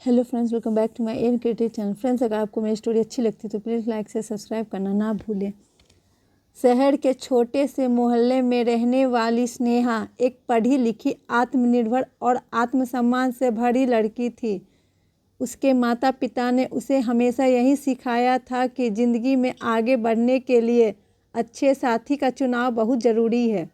Hello friends, welcome back to my N creative channel. Friends, अगर आपको मेरी story अच्छी लगती है तो प्लीज़ लाइक से सब्सक्राइब करना ना भूलें। शहर के छोटे से मोहल्ले में रहने वाली स्नेहा एक पढ़ी लिखी, आत्मनिर्भर और आत्मसम्मान से भरी लड़की थी। उसके माता पिता ने उसे हमेशा यही सिखाया था कि ज़िंदगी में आगे बढ़ने के लिए अच्छे साथी का चुनाव बहुत ज़रूरी है।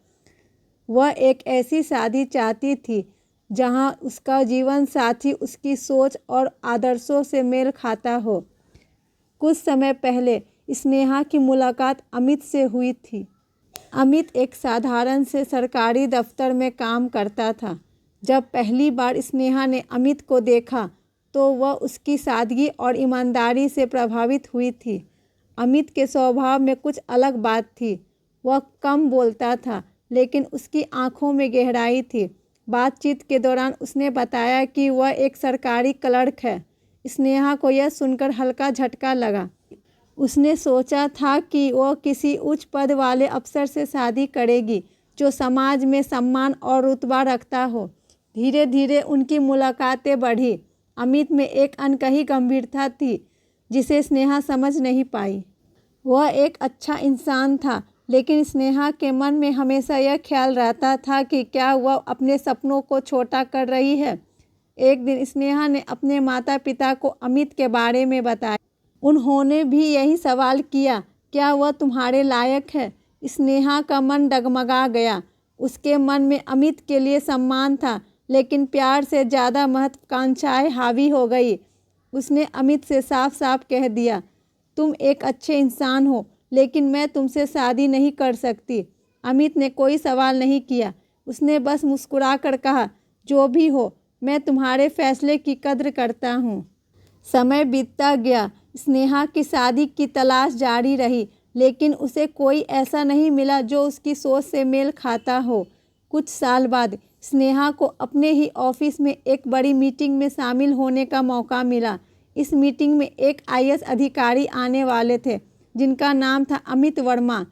वह एक ऐसी शादी चाहती थी जहां उसका जीवन साथी उसकी सोच और आदर्शों से मेल खाता हो। कुछ समय पहले स्नेहा की मुलाकात अमित से हुई थी। अमित एक साधारण से सरकारी दफ्तर में काम करता था। जब पहली बार स्नेहा ने अमित को देखा तो वह उसकी सादगी और ईमानदारी से प्रभावित हुई थी। अमित के स्वभाव में कुछ अलग बात थी। वह कम बोलता था, लेकिन उसकी आंखों में गहराई थी। बातचीत के दौरान उसने बताया कि वह एक सरकारी क्लर्क है। स्नेहा को यह सुनकर हल्का झटका लगा। उसने सोचा था कि वह किसी उच्च पद वाले अफसर से शादी करेगी जो समाज में सम्मान और रुतबा रखता हो। धीरे धीरे उनकी मुलाकातें बढ़ी। अमित में एक अनकही गंभीरता थी जिसे स्नेहा समझ नहीं पाई। वह एक अच्छा इंसान था, लेकिन स्नेहा के मन में हमेशा यह ख्याल रहता था कि क्या वह अपने सपनों को छोटा कर रही है। एक दिन स्नेहा ने अपने माता पिता को अमित के बारे में बताया। उन्होंने भी यही सवाल किया, क्या वह तुम्हारे लायक है? स्नेहा का मन डगमगा गया। उसके मन में अमित के लिए सम्मान था, लेकिन प्यार से ज़्यादा महत्वाकांक्षाएं हावी हो गई। उसने अमित से साफ साफ कह दिया, तुम एक अच्छे इंसान हो, लेकिन मैं तुमसे शादी नहीं कर सकती। अमित ने कोई सवाल नहीं किया। उसने बस मुस्कुराकर कहा, जो भी हो, मैं तुम्हारे फैसले की कद्र करता हूँ। समय बीतता गया। स्नेहा की शादी की तलाश जारी रही, लेकिन उसे कोई ऐसा नहीं मिला जो उसकी सोच से मेल खाता हो। कुछ साल बाद स्नेहा को अपने ही ऑफिस में एक बड़ी मीटिंग में शामिल होने का मौका मिला। इस मीटिंग में एक आईएएस अधिकारी आने वाले थे, जिनका नाम था अमित वर्मा।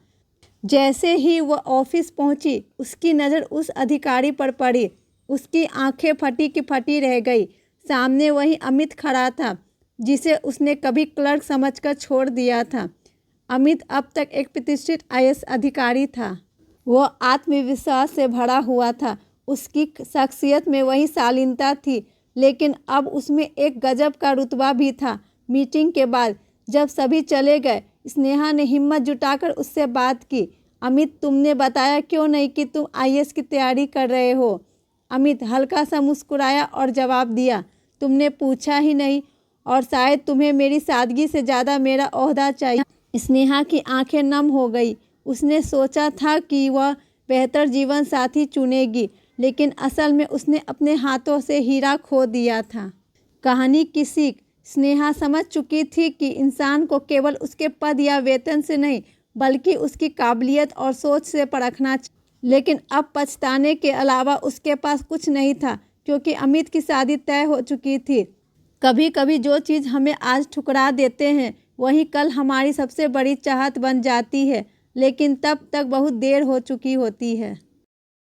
जैसे ही वह ऑफिस पहुंची, उसकी नज़र उस अधिकारी पर पड़ी। उसकी आंखें फटी की फटी रह गई। सामने वही अमित खड़ा था, जिसे उसने कभी क्लर्क समझकर छोड़ दिया था। अमित अब तक एक प्रतिष्ठित आईएएस अधिकारी था। वह आत्मविश्वास से भरा हुआ था। उसकी शख्सियत में वही शालीनता थी, लेकिन अब उसमें एक गजब का रुतबा भी था। मीटिंग के बाद जब सभी चले गए, स्नेहा ने हिम्मत जुटाकर उससे बात की। अमित, तुमने बताया क्यों नहीं कि तुम आईएएस की तैयारी कर रहे हो? अमित हल्का सा मुस्कुराया और जवाब दिया, तुमने पूछा ही नहीं, और शायद तुम्हें मेरी सादगी से ज़्यादा मेरा ओहदा चाहिए। स्नेहा की आंखें नम हो गई। उसने सोचा था कि वह बेहतर जीवन साथी चुनेगी, लेकिन असल में उसने अपने हाथों से हीरा खो दिया था। कहानी की सीख। स्नेहा समझ चुकी थी कि इंसान को केवल उसके पद या वेतन से नहीं, बल्कि उसकी काबिलियत और सोच से परखना चाहिए। लेकिन अब पछताने के अलावा उसके पास कुछ नहीं था, क्योंकि अमित की शादी तय हो चुकी थी। कभी कभी जो चीज़ हमें आज ठुकरा देते हैं, वही कल हमारी सबसे बड़ी चाहत बन जाती है, लेकिन तब तक बहुत देर हो चुकी होती है।